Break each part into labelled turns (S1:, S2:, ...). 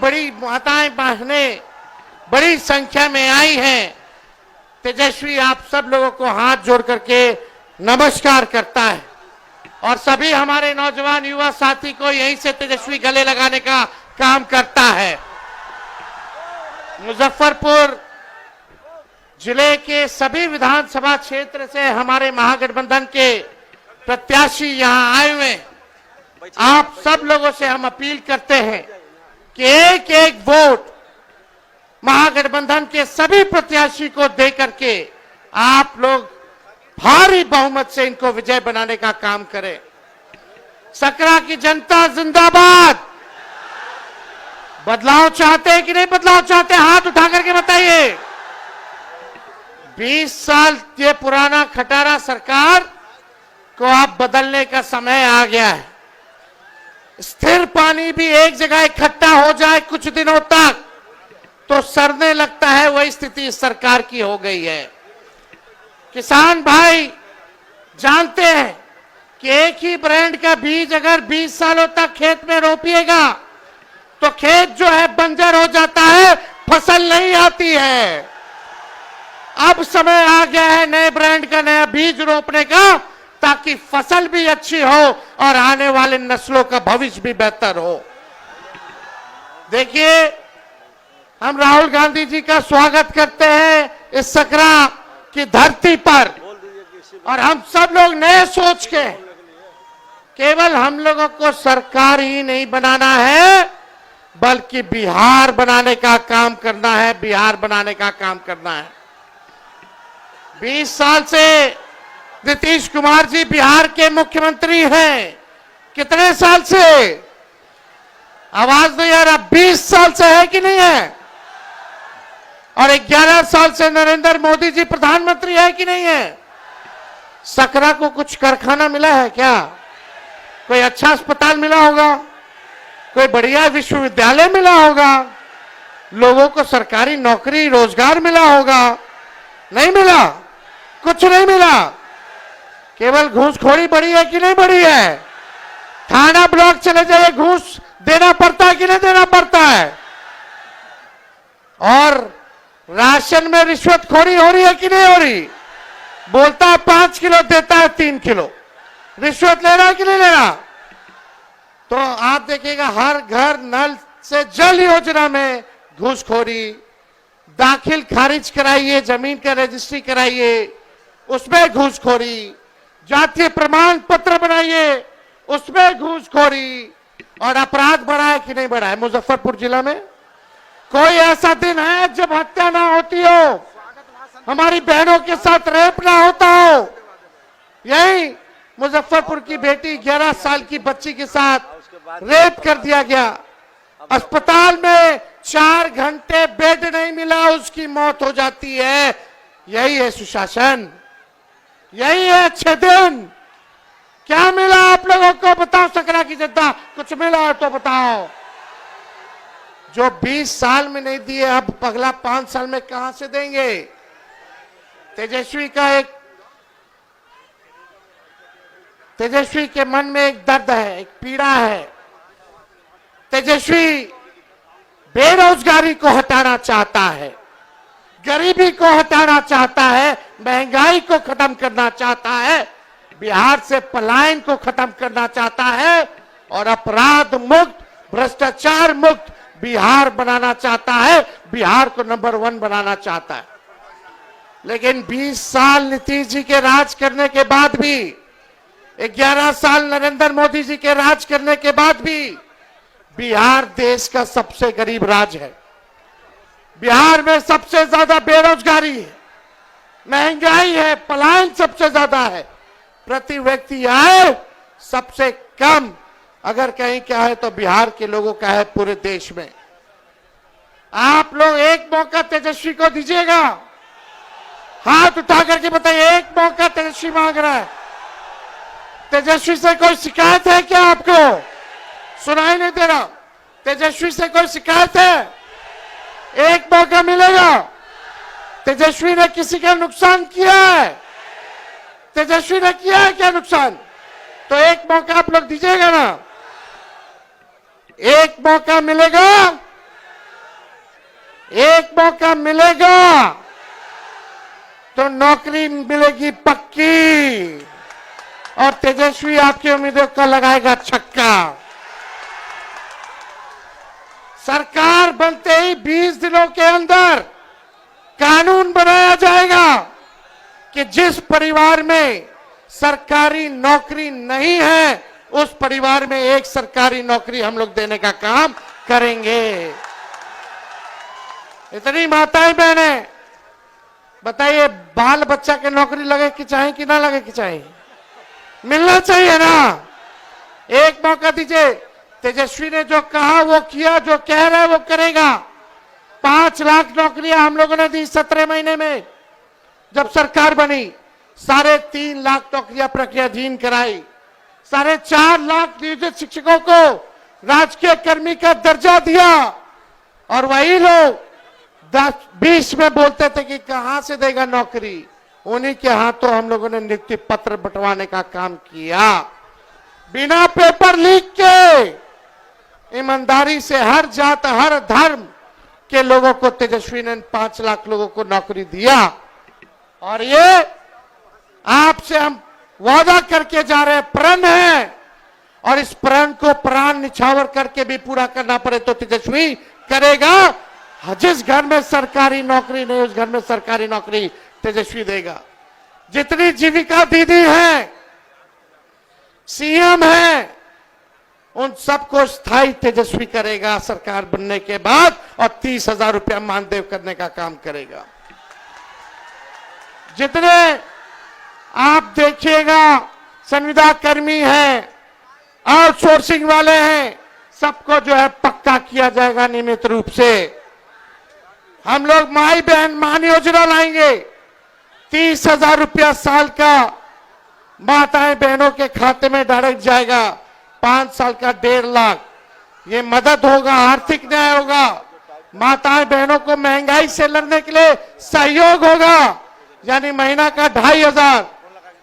S1: बड़ी माताएं बहनें बड़ी संख्या में आई हैं। तेजस्वी आप सब लोगों को हाथ जोड़ करके नमस्कार करता है और सभी हमारे नौजवान युवा साथी को यहीं से तेजस्वी गले लगाने का काम करता है। मुजफ्फरपुर जिले के सभी विधानसभा क्षेत्र से हमारे महागठबंधन के प्रत्याशी यहां आए हुए। आप सब लोगों से हम अपील करते हैं कि एक एक वोट महागठबंधन के सभी प्रत्याशी को दे करके आप लोग भारी बहुमत से इनको विजय बनाने का काम करें। सकरा की जनता जिंदाबाद। बदलाव चाहते हैं कि नहीं बदलाव चाहते? हाथ उठा करके बताइए। 20 साल ये पुराना खटारा सरकार को अब बदलने का समय आ गया है। स्थिर पानी भी एक जगह इकट्ठा हो जाए कुछ दिनों तक तो सड़ने लगता है, वही स्थिति इस सरकार की हो गई है। किसान भाई जानते हैं कि एक ही ब्रांड का बीज अगर 20 सालों तक खेत में रोपिएगा तो खेत जो है बंजर हो जाता है, फसल नहीं आती है। अब समय आ गया है नए ब्रांड का नया बीज रोपने का, ताकि फसल भी अच्छी हो और आने वाले नस्लों का भविष्य भी बेहतर हो। देखिए, हम राहुल गांधी जी का स्वागत करते हैं इस सकरा की धरती पर और हम सब लोग नए सोच के केवल हम लोगों को सरकार ही नहीं बनाना है बल्कि बिहार बनाने का काम करना है। बिहार बनाने का काम करना है। 20 साल से नीतीश कुमार जी बिहार के मुख्यमंत्री हैं। कितने साल से? आवाज नहीं आ रहा। 20 साल से है कि नहीं है? और 11 साल से नरेंद्र मोदी जी प्रधानमंत्री है कि नहीं है? सकरा को कुछ कारखाना मिला है क्या? कोई अच्छा अस्पताल मिला होगा? कोई बढ़िया विश्वविद्यालय मिला होगा? लोगों को सरकारी नौकरी रोजगार मिला होगा? नहीं मिला। कुछ नहीं मिला। केवल घूसखोरी बढ़ी है कि नहीं बढ़ी है? थाना ब्लॉक चले जाइए, घूस देना पड़ता है कि नहीं देना पड़ता है? और राशन में रिश्वतखोरी हो रही है कि नहीं हो रही? बोलता है 5 किलो, देता है 3 किलो। रिश्वत ले रहा है कि नहीं ले रहा? तो आप देखिएगा हर घर नल से जल योजना में घूसखोरी। दाखिल खारिज कराइए, जमीन का रजिस्ट्री कराइए, उसमें घूसखोरी। जातीय प्रमाण पत्र बनाइए, उसमें घूसखोरी। और अपराध बढ़ा है कि नहीं बढ़ा है? मुजफ्फरपुर जिला में कोई ऐसा दिन है जब हत्या ना होती हो, हमारी बहनों के साथ रेप ना होता हो? यही मुजफ्फरपुर की बेटी 11 साल की बच्ची के साथ रेप कर दिया गया। अस्पताल में 4 घंटे बेड नहीं मिला, उसकी मौत हो जाती है। यही है सुशासन, यही है अच्छे दिन। क्या मिला आप लोगों को? बताओ सकरा की जनता, कुछ मिला है तो बताओ। जो 20 साल में नहीं दिए, अब अगला 5 साल में कहां से देंगे? तेजस्वी के मन में एक दर्द है, एक पीड़ा है। तेजस्वी बेरोजगारी को हटाना चाहता है, गरीबी को हटाना चाहता है, महंगाई को खत्म करना चाहता है, बिहार से पलायन को खत्म करना चाहता है और अपराध मुक्त, भ्रष्टाचार मुक्त बिहार बनाना चाहता है। बिहार को नंबर 1 बनाना चाहता है। लेकिन 20 साल नीतीश जी के राज करने के बाद भी, 11 साल नरेंद्र मोदी जी के राज करने के बाद भी बिहार देश का सबसे गरीब राज्य है। बिहार में सबसे ज्यादा बेरोजगारी है, महंगाई है, पलायन सबसे ज्यादा है, प्रति व्यक्ति आय सबसे कम अगर कहीं क्या है तो बिहार के लोगों का है पूरे देश में। आप लोग एक मौका तेजस्वी को दीजिएगा? हाथ उठा करके बताइए, एक मौका तेजस्वी मांग रहा है। तेजस्वी से कोई शिकायत है क्या? आपको सुनाई नहीं दे रहा? तेजस्वी से कोई शिकायत है? एक मौका मिलेगा। तेजस्वी ने किसी का नुकसान किया है? तेजस्वी ने किया है क्या नुकसान? तो एक मौका आप लोग दीजिएगा ना? एक मौका मिलेगा रुपया मिलेगा तो नौकरी मिलेगी पक्की, और तेजस्वी आपकी उम्मीदों का लगाएगा छक्का। सरकार बनते ही 20 दिनों के अंदर कानून बनाया जाएगा कि जिस परिवार में सरकारी नौकरी नहीं है उस परिवार में एक सरकारी नौकरी हम लोग देने का काम करेंगे। इतनी माताएं बहनें बताइए, बाल बच्चा के नौकरी लगे कि चाहे कि ना लगे कि चाहे, मिलना चाहिए ना। एक मौका दीजिए। तेजस्वी ने जो कहा वो किया, जो कह रहा है वो करेगा। 5 लाख नौकरियां हम लोगों ने दी 17 महीने में जब सरकार बनी। 3.5 लाख नौकरियां प्रक्रियाधीन कराई। 4.5 लाख नियोजित शिक्षकों को राजकीय कर्मी का दर्जा दिया। और वही लोग 10-20 में बोलते थे कि कहां से देगा नौकरी, उन्हीं के हाथों हम लोगों ने नियुक्ति पत्र बंटवाने का काम किया। बिना पेपर लीक के ईमानदारी से हर जात हर धर्म के लोगों को तेजस्वी ने 5 लाख लोगों को नौकरी दिया। और ये आपसे हम वादा करके जा रहे हैं, प्रण है, और इस प्रण को प्राण निछावर करके भी पूरा करना पड़े तो तेजस्वी करेगा। जिस घर में सरकारी नौकरी नहीं उस घर में सरकारी नौकरी तेजस्वी देगा। जितनी जीविका दीदी है, सीएम है, उन सबको स्थायी तेजस्वी करेगा सरकार बनने के बाद, और 30,000 रुपया मानदेय करने का काम करेगा। जितने आप देखिएगा संविदा कर्मी हैं, आउटसोर्सिंग वाले हैं, सबको जो है पक्का किया जाएगा नियमित रूप से। हम लोग माई बहन मान योजना लाएंगे। 30,000 रुपया साल का माताएं बहनों के खाते में डायरेक्ट जाएगा। 5 साल का 1.5 लाख। ये मदद होगा, आर्थिक न्याय होगा, माताएं बहनों को महंगाई से लड़ने के लिए सहयोग होगा। यानी महीना का 2,500।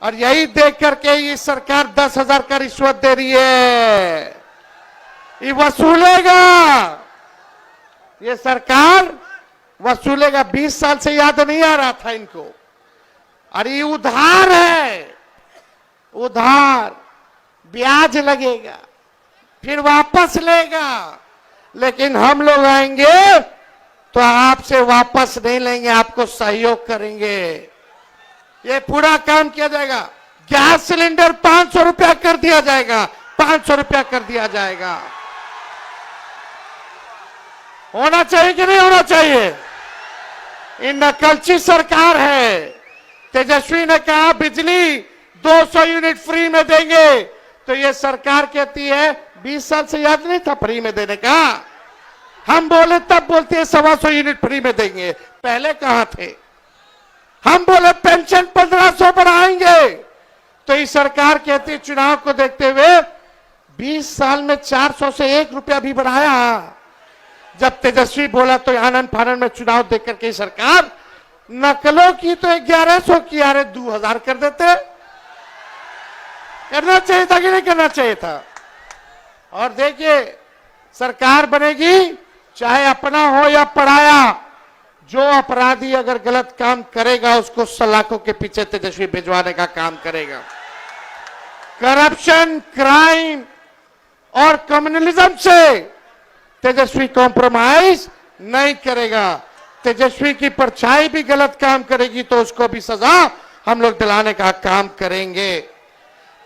S1: और यही देख करके ये सरकार 10,000 का रिश्वत दे रही है। ये वसूलेगा, ये सरकार वसूलेगा। 20 साल से याद नहीं आ रहा था इनको। अरे ये उधार है, उधार, ब्याज लगेगा, फिर वापस लेगा। लेकिन हम लोग आएंगे तो आपसे वापस नहीं लेंगे, आपको सहयोग करेंगे। ये पूरा काम किया जाएगा। गैस सिलेंडर 500 रुपया कर दिया जाएगा, 500 रुपया कर दिया जाएगा। होना चाहिए कि नहीं होना चाहिए? ये नकलची सरकार है। तेजस्वी ने कहा बिजली 200 यूनिट फ्री में देंगे, तो ये सरकार कहती है 20 साल से याद नहीं था फ्री में देने का। हम बोले तब बोलते हैं 125 यूनिट फ्री में देंगे, पहले कहां थे? हम बोले पेंशन 1500 बढ़ाएंगे, तो ये सरकार कहती है चुनाव को देखते हुए 20 साल में 400 से 1 रुपया भी बढ़ाया। जब तेजस्वी बोला तो आनंद फानंद में चुनाव देख करके सरकार नकलों की तो 1100 की, अरे 2000 कर देते। करना चाहिए था कि नहीं करना चाहिए था? और देखिए सरकार बनेगी, चाहे अपना हो या पराया, जो अपराधी अगर गलत काम करेगा उसको सलाखों के पीछे तेजस्वी भिजवाने का काम करेगा। करप्शन, क्राइम और कम्युनलिज्म से तेजस्वी कॉम्प्रोमाइज नहीं करेगा। तेजस्वी की परछाई भी गलत काम करेगी तो उसको भी सजा हम लोग दिलाने का काम करेंगे।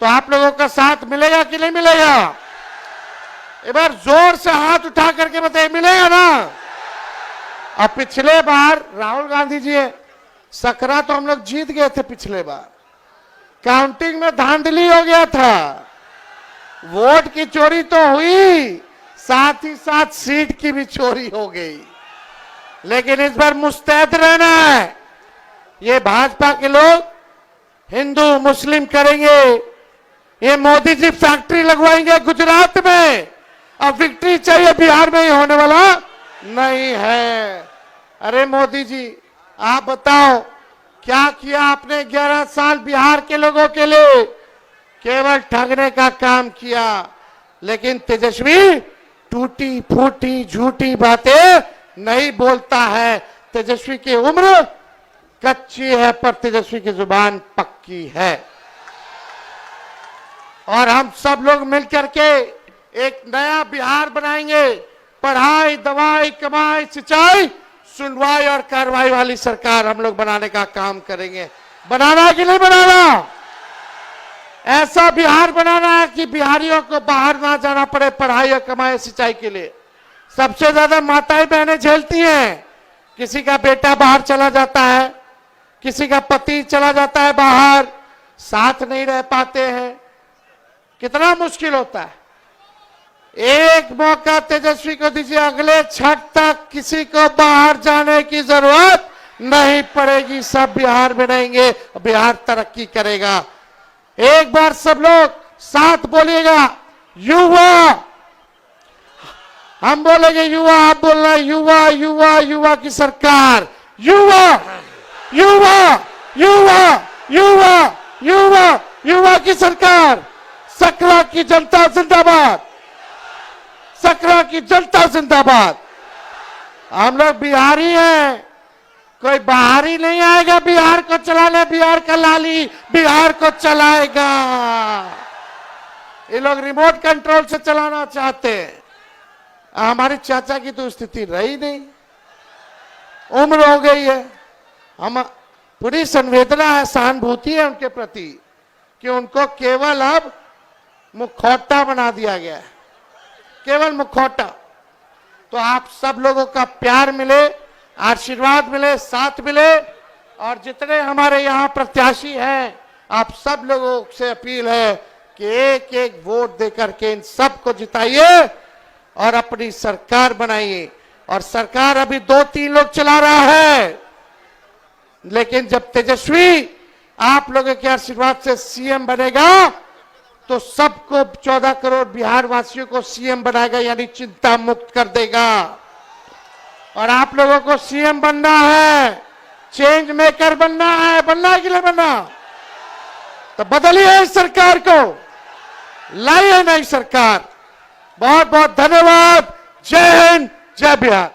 S1: तो आप लोगों का साथ मिलेगा कि नहीं मिलेगा? एक बार जोर से हाथ उठा करके बताइए, मिलेगा ना? अब पिछले बार राहुल गांधी जी सकरा तो हम लोग जीत गए थे पिछले बार, काउंटिंग में धांधली हो गया था, वोट की चोरी तो हुई, साथ ही साथ सीट की भी चोरी हो गई। लेकिन इस बार मुस्तैद रहना है। ये भाजपा के लोग हिंदू मुस्लिम करेंगे, ये मोदी जी फैक्ट्री लगवाएंगे गुजरात में, अब विक्ट्री चाहिए बिहार में ही होने वाला नहीं है। अरे मोदी जी आप बताओ क्या किया आपने 11 साल बिहार के लोगों के लिए? केवल ठगने का काम किया। लेकिन तेजस्वी टूटी फूटी झूठी बातें नहीं बोलता है। तेजस्वी की उम्र कच्ची है पर तेजस्वी की जुबान पक्की है। और हम सब लोग मिलकर के एक नया बिहार बनाएंगे। पढ़ाई, दवाई, कमाई, सिंचाई, सुनवाई और कार्रवाई वाली सरकार हम लोग बनाने का काम करेंगे। बनाना है कि नहीं बनाना? ऐसा बिहार बनाना है कि बिहारियों को बाहर ना जाना पड़े पढ़ाई और कमाई सिंचाई के लिए। सबसे ज्यादा माताएं बहनें झेलती हैं। किसी का बेटा बाहर चला जाता है, किसी का पति चला जाता है बाहर, साथ नहीं रह पाते हैं, कितना मुश्किल होता है। एक मौका तेजस्वी को दीजिए, अगले छठ तक किसी को बाहर जाने की जरूरत नहीं पड़ेगी। सब बिहार में रहेंगे, बिहार तरक्की करेगा। एक बार सब लोग साथ बोलिएगा, युवा। हम बोलेंगे युवा, आप बोलना युवा, युवा, युवा की सरकार। युवा, युवा, युवा, युवा, युवा, युवा की सरकार। सकरा की जनता जिंदाबाद, सकरा की जनता जिंदाबाद। हम लोग बिहारी हैं, कोई बाहरी नहीं आएगा बिहार को चलाने। बिहार का लाली बिहार को चलाएगा। ये लोग रिमोट कंट्रोल से चलाना चाहते हैं। हमारे चाचा की तो स्थिति रही नहीं, उम्र हो गई है। हम पूरी संवेदना है, सहानुभूति है उनके प्रति कि उनको केवल अब मुखौटा बना दिया गया है, केवल मुखौटा। तो आप सब लोगों का प्यार मिले, आशीर्वाद मिले, साथ मिले। और जितने हमारे यहाँ प्रत्याशी हैं, आप सब लोगों से अपील है कि एक एक वोट देकर के इन सबको जिताइए और अपनी सरकार बनाइए। और सरकार अभी 2-3 लोग चला रहा है, लेकिन जब तेजस्वी आप लोगों के आशीर्वाद से सीएम बनेगा तो सबको 14 करोड़ बिहार वासियों को सीएम बनाएगा, यानी चिंता मुक्त कर देगा। और आप लोगों को सीएम बनना है, चेंज मेकर बनना है। बनना है कि नहीं बनना? तो बदलिए इस सरकार को, लाइए नई सरकार। बहुत बहुत धन्यवाद। जय हिंद, जय बिहार।